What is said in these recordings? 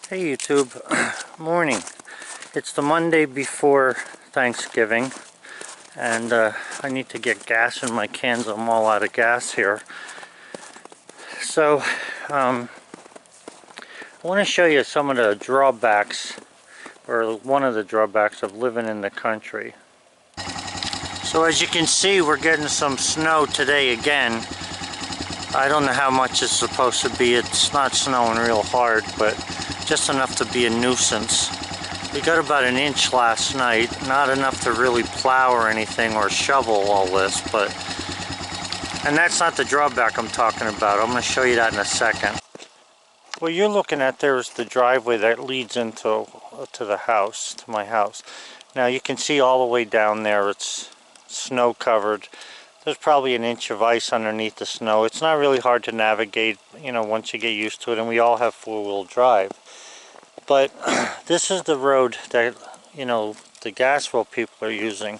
Hey YouTube, morning. It's the Monday before Thanksgiving and I need to get gas in my cans. I'm all out of gas here. So I want to show you some of the drawbacks, or one of the drawbacks of living in the country. So as you can see, we're getting some snow today again. I don't know how much it's supposed to be. It's not snowing real hard, but just enough to be a nuisance. We got about an inch last night, not enough to really plow or anything or shovel all this, and that's not the drawback I'm talking about. I'm going to show you that in a second. What you're looking at there is the driveway that leads into the house, to my house. Now you can see all the way down there it's snow covered. There's probably an inch of ice underneath the snow. It's not really hard to navigate, once you get used to it, and we all have four-wheel drive. But this is the road that, the gas well people are using.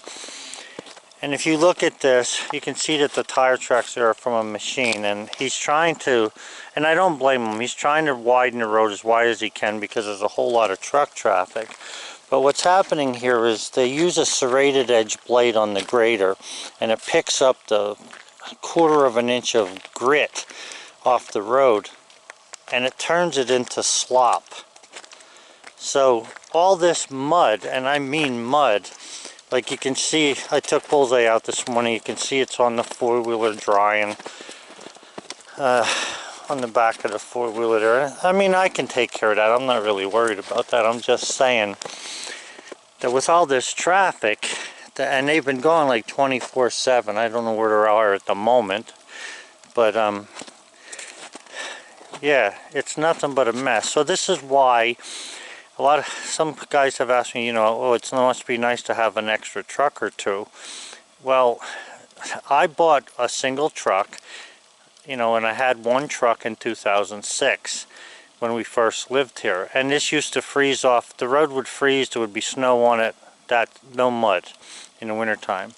And if you look at this, you can see that the tire tracks are from a machine, and he's trying to, and I don't blame him, he's trying to widen the road as wide as he can because there's a whole lot of truck traffic. But what's happening here is they use a serrated edge blade on the grader, and it picks up the 1/4 of an inch of grit off the road, and it turns it into slop. So all this mud, and I mean mud, like you can see, I took Bullseye out this morning, you can see it's on the four-wheeler drying, on the back of the four-wheeler there. I mean, I can take care of that. I'm not really worried about that. I'm just saying that with all this traffic, and they've been going like 24/7. I don't know where they are at the moment, but yeah, it's nothing but a mess. So this is why some guys have asked me, oh, it must be nice to have an extra truck or two. Well, I bought a single truck, and I had one truck in 2006 when we first lived here, and this used to freeze off. The road would freeze, there would be snow on it, no mud in the wintertime.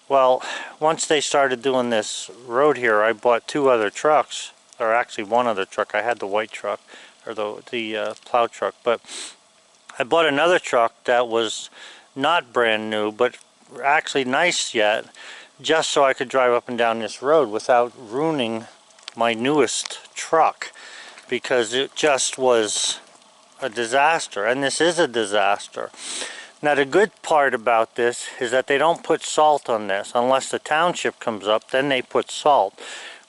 Well, once they started doing this road here, I bought two other trucks, or actually one other truck. I had the white truck, or the plow truck, but I bought another truck that was not brand new, but actually nice yet, just so I could drive up and down this road without ruining my newest truck, because it just was a disaster, and this is a disaster. Now the good part about this is that they don't put salt on this unless the township comes up, then they put salt.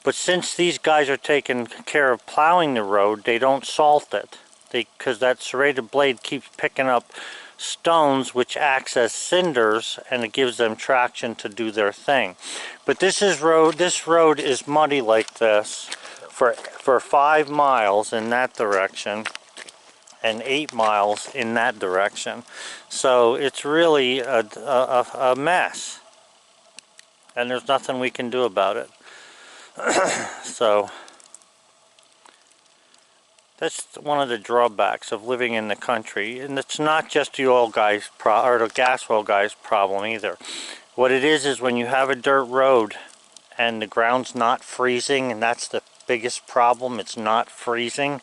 But since these guys are taking care of plowing the road, they don't salt it, because that serrated blade keeps picking up stones which acts as cinders, and it gives them traction to do their thing. But this road is muddy like this for 5 miles in that direction and 8 miles in that direction. So it's really a mess, and there's nothing we can do about it. So that's one of the drawbacks of living in the country, and it's not just the oil guys or the gas well guys problem either. What it is when you have a dirt road and the ground's not freezing, and that's the biggest problem, it's not freezing,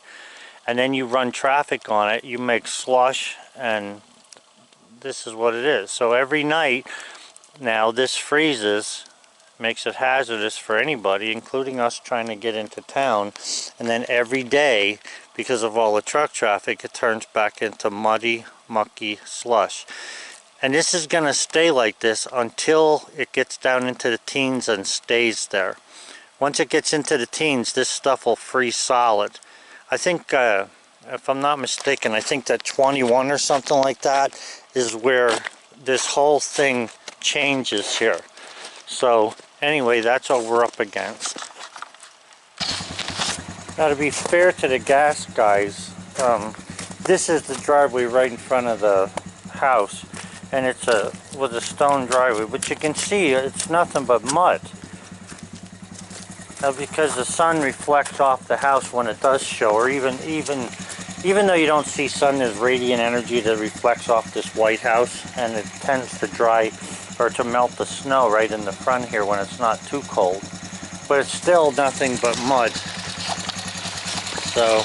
and then you run traffic on it, you make slush, and this is what it is. So every night now this freezes, makes it hazardous for anybody, including us trying to get into town, and then every day, because of all the truck traffic, it turns back into muddy, mucky slush. And this is going to stay like this until it gets down into the teens and stays there. Once it gets into the teens, this stuff will freeze solid. I think, if I'm not mistaken, I think that 21 or something like that is where this whole thing changes here. So anyway, that's what we're up against. Now, to be fair to the gas guys, this is the driveway right in front of the house, and it's with a stone driveway, but you can see it's nothing but mud. Now, because the sun reflects off the house when it does show, or even though you don't see sun, there's radiant energy that reflects off this white house, and it tends to dry or to melt the snow right in the front here when it's not too cold. But it's still nothing but mud. So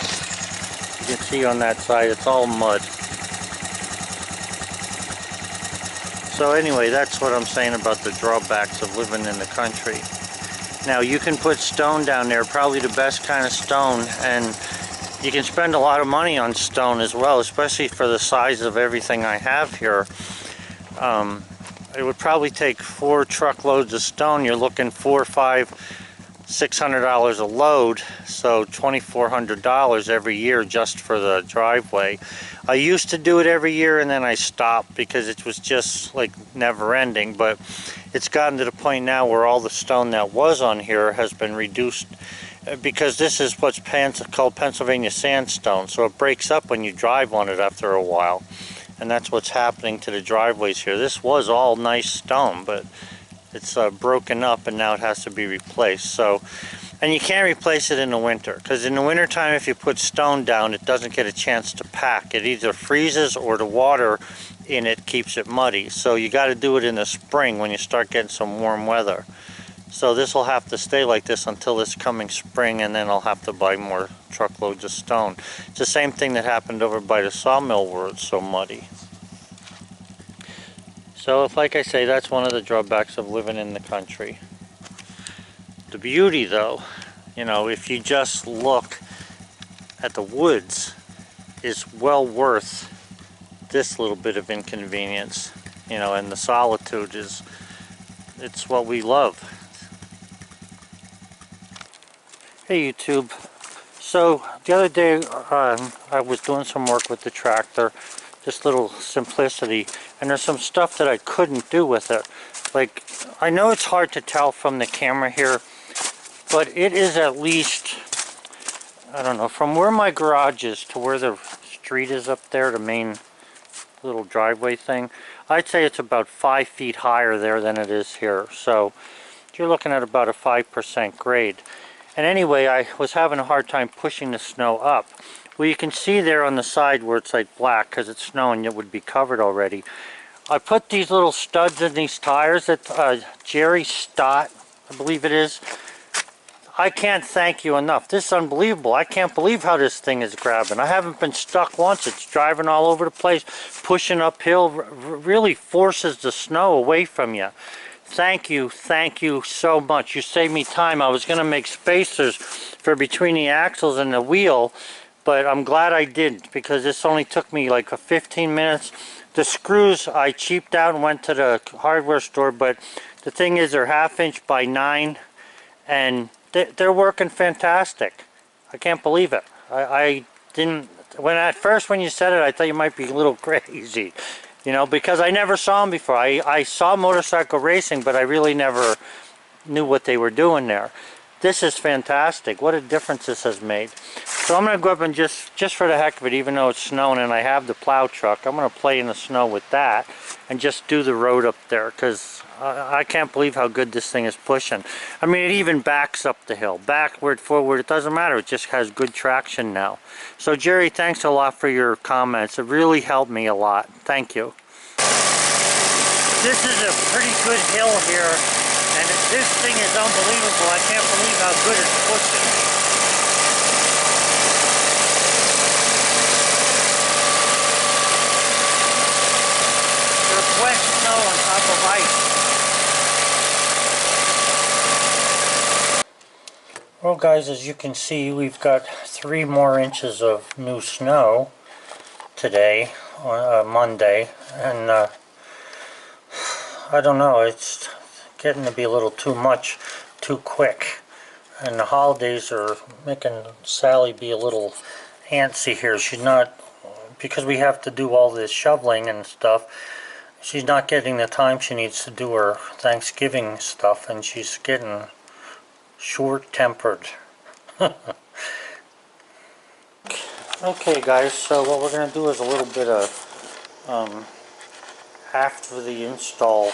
can see on that side, it's all mud. So anyway, that's what I'm saying about the drawbacks of living in the country. Now you can put stone down there, probably the best kind of stone, and you can spend a lot of money on stone as well, especially for the size of everything I have here. It would probably take 4 truckloads of stone. You're looking $400, $500, $600 a load, so $2,400 every year just for the driveway. I used to do it every year and then I stopped because it was just like never ending, but it's gotten to the point now where all the stone that was on here has been reduced, because this is what's called Pennsylvania sandstone, so it breaks up when you drive on it after a while, and that's what's happening to the driveways here. This was all nice stone, but it's broken up and now it has to be replaced. So, and you can't replace it in the winter, because in the winter time if you put stone down it doesn't get a chance to pack. It either freezes or the water in it keeps it muddy. So you got to do it in the spring when you start getting some warm weather. So this will have to stay like this until this coming spring, and then I'll have to buy more truckloads of stone. It's the same thing that happened over by the sawmill where it's so muddy. So if, like I say, that's one of the drawbacks of living in the country. The beauty though, you know, if you just look at the woods, is well worth this little bit of inconvenience, you know, and the solitude is, it's what we love. Hey YouTube, so the other day I was doing some work with the tractor, just little simplicity, and there's some stuff that I couldn't do with it. Like, I know it's hard to tell from the camera here, but it is at least, I don't know, from where my garage is to where the street is up there, the main little driveway thing, I'd say it's about 5 feet higher there than it is here. So you're looking at about a 5% grade. And anyway, I was having a hard time pushing the snow up. Well, you can see there on the side where it's like black because it's snowing, it would be covered already. I put these little studs in these tires that Jerry Stott, I believe it is. I can't thank you enough. This is unbelievable. I can't believe how this thing is grabbing. I haven't been stuck once. It's driving all over the place, pushing uphill, really forces the snow away from you. Thank you so much. You saved me time. I was going to make spacers for between the axles and the wheel, but I'm glad I didn't, because this only took me like 15 minutes. The screws I cheaped out and went to the hardware store, but the thing is they're 1/2 inch by 9 and they're working fantastic. I can't believe it. I didn't, at first when you said it I thought you might be a little crazy. You know, because I never saw them before. I saw motorcycle racing, but I really never knew what they were doing there. This is fantastic. What a difference this has made. So I'm going to go up and just for the heck of it, even though it's snowing and I have the plow truck, I'm going to play in the snow with that and just do the road up there, because I can't believe how good this thing is pushing. I mean, it even backs up the hill. Backward, forward, it doesn't matter. It just has good traction now. So Jerry, thanks a lot for your comments. It really helped me a lot. Thank you. This is a pretty good hill here, and this thing is unbelievable. I can't believe how good it's pushing. There's wet snow on top of ice. Well guys, as you can see, we've got 3 more inches of new snow today, on Monday, and I don't know, it's getting to be a little too much, too quick. And the holidays are making Sally be a little antsy here. She's not, because we have to do all this shoveling and stuff, she's not getting the time she needs to do her Thanksgiving stuff, and she's getting short-tempered. Okay guys, so what we're going to do is a little bit of after the install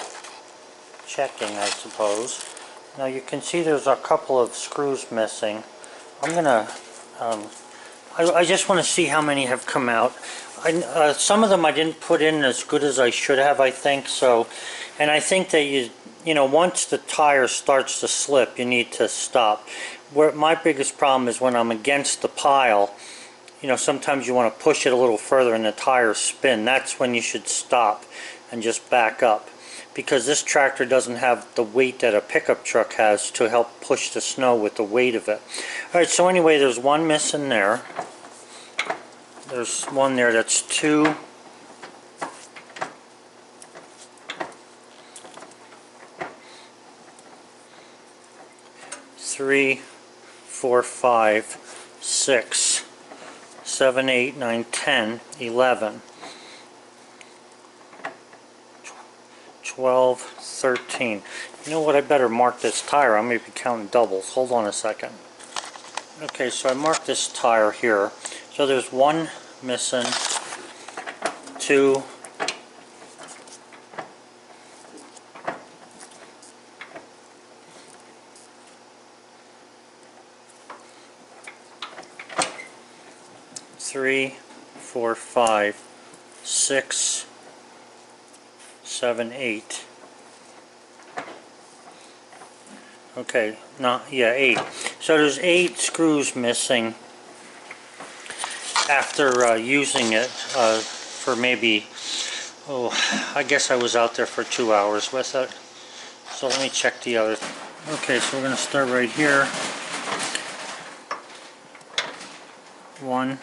checking, I suppose. Now you can see there's a couple of screws missing. I'm going to I just want to see how many have come out. Some of them I didn't put in as good as I should have, I think. So, and I think that you know, once the tire starts to slip, you need to stop. Where my biggest problem is when I'm against the pile, you know, sometimes you want to push it a little further and the tires spin. That's when you should stop and just back up, because this tractor doesn't have the weight that a pickup truck has to help push the snow with the weight of it. Alright, so anyway, there's one missing there. There's one there, that's 2. 3, 4, 5, 6, 7, 8, 9, 10, 11, 12, 13. You know what, I better mark this tire. I may be counting doubles. Hold on a second. Okay, so I marked this tire here. So there's 1 missing, 2, 3, 4, 5, 6, 7, 8. Okay, yeah, 8. So there's 8 screws missing after using it for maybe, I guess I was out there for 2 hours with it. So let me check the other. Okay, so we're going to start right here. 1.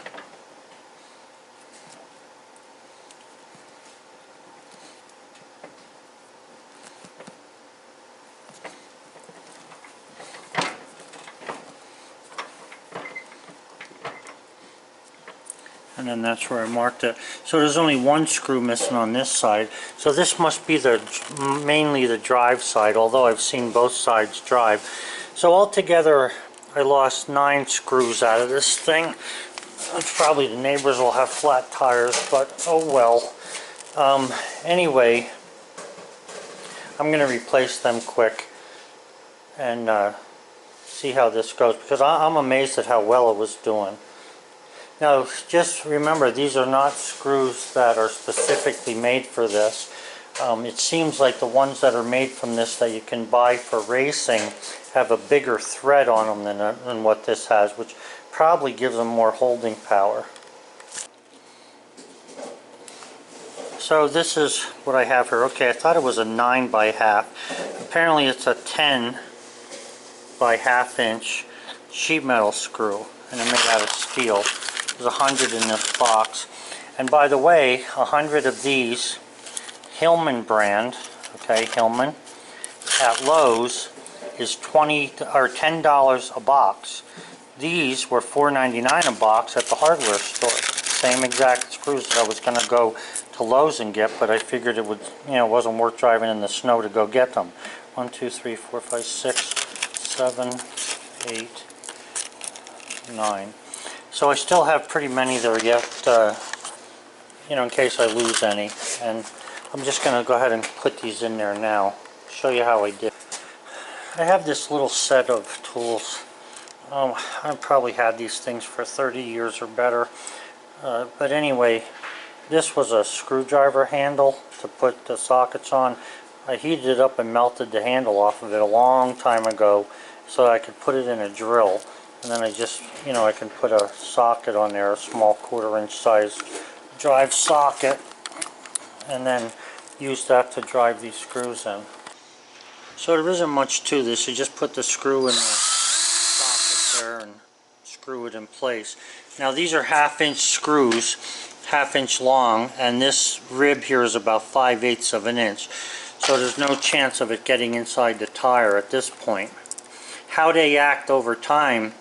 And then that's where I marked it. So there's only 1 screw missing on this side. So this must be mainly the drive side, although I've seen both sides drive. So altogether I lost 9 screws out of this thing. Probably the neighbors will have flat tires, but oh well. Anyway, I'm going to replace them quick and see how this goes, because I'm amazed at how well it was doing. Now, just remember, these are not screws that are specifically made for this. It seems like the ones that are made from this that you can buy for racing have a bigger thread on them than what this has, which probably gives them more holding power. So this is what I have here. Okay, I thought it was a 9 by half. Apparently it's a 10 by ½ inch sheet metal screw, and they're made out of steel. There's 100 in this box. And by the way, 100 of these Hillman brand, okay, Hillman, at Lowe's is $10 a box. These were $4.99 a box at the hardware store. Same exact screws that I was going to go to Lowe's and get, but I figured it would, you know, it wasn't worth driving in the snow to go get them. 1, 2, 3, 4, 5, 6, 7, 8, 9. So I still have pretty many there yet, you know, in case I lose any. And I'm just going to go ahead and put these in there now. Show you how I did. I have this little set of tools. I've probably had these things for 30 years or better. But anyway, this was a screwdriver handle to put the sockets on. I heated it up and melted the handle off of it a long time ago so I could put it in a drill. And then I just, you know, I can put a socket on there, a small 1/4 inch size drive socket, and then use that to drive these screws in. So there isn't much to this. You just put the screw in the socket there and screw it in place. Now these are ½ inch screws, ½ inch long, and this rib here is about 5/8 of an inch. So there's no chance of it getting inside the tire at this point. How they act over time,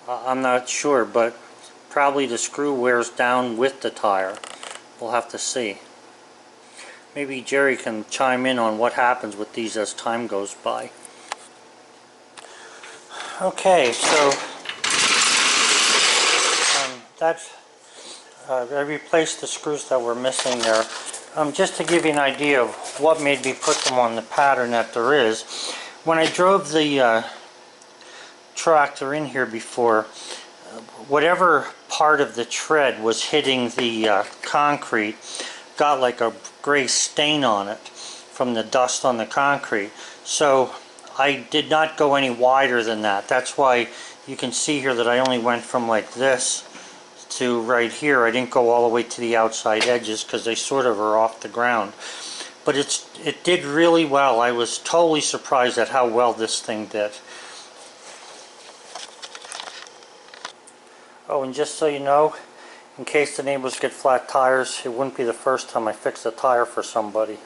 I'm not sure, but probably the screw wears down with the tire. We'll have to see. Maybe Jerry can chime in on what happens with these as time goes by. Okay, so I replaced the screws that were missing there. Just to give you an idea of what made me put them on the pattern that there is, when I drove the tractor in here before, whatever part of the tread was hitting the concrete got like a gray stain on it from the dust on the concrete. So I did not go any wider than that. That's why you can see here that I only went from like this to right here. I didn't go all the way to the outside edges because they sort of are off the ground. But it did really well. I was totally surprised at how well this thing did. Oh, and just so you know, in case the neighbors get flat tires, it wouldn't be the first time I fixed a tire for somebody.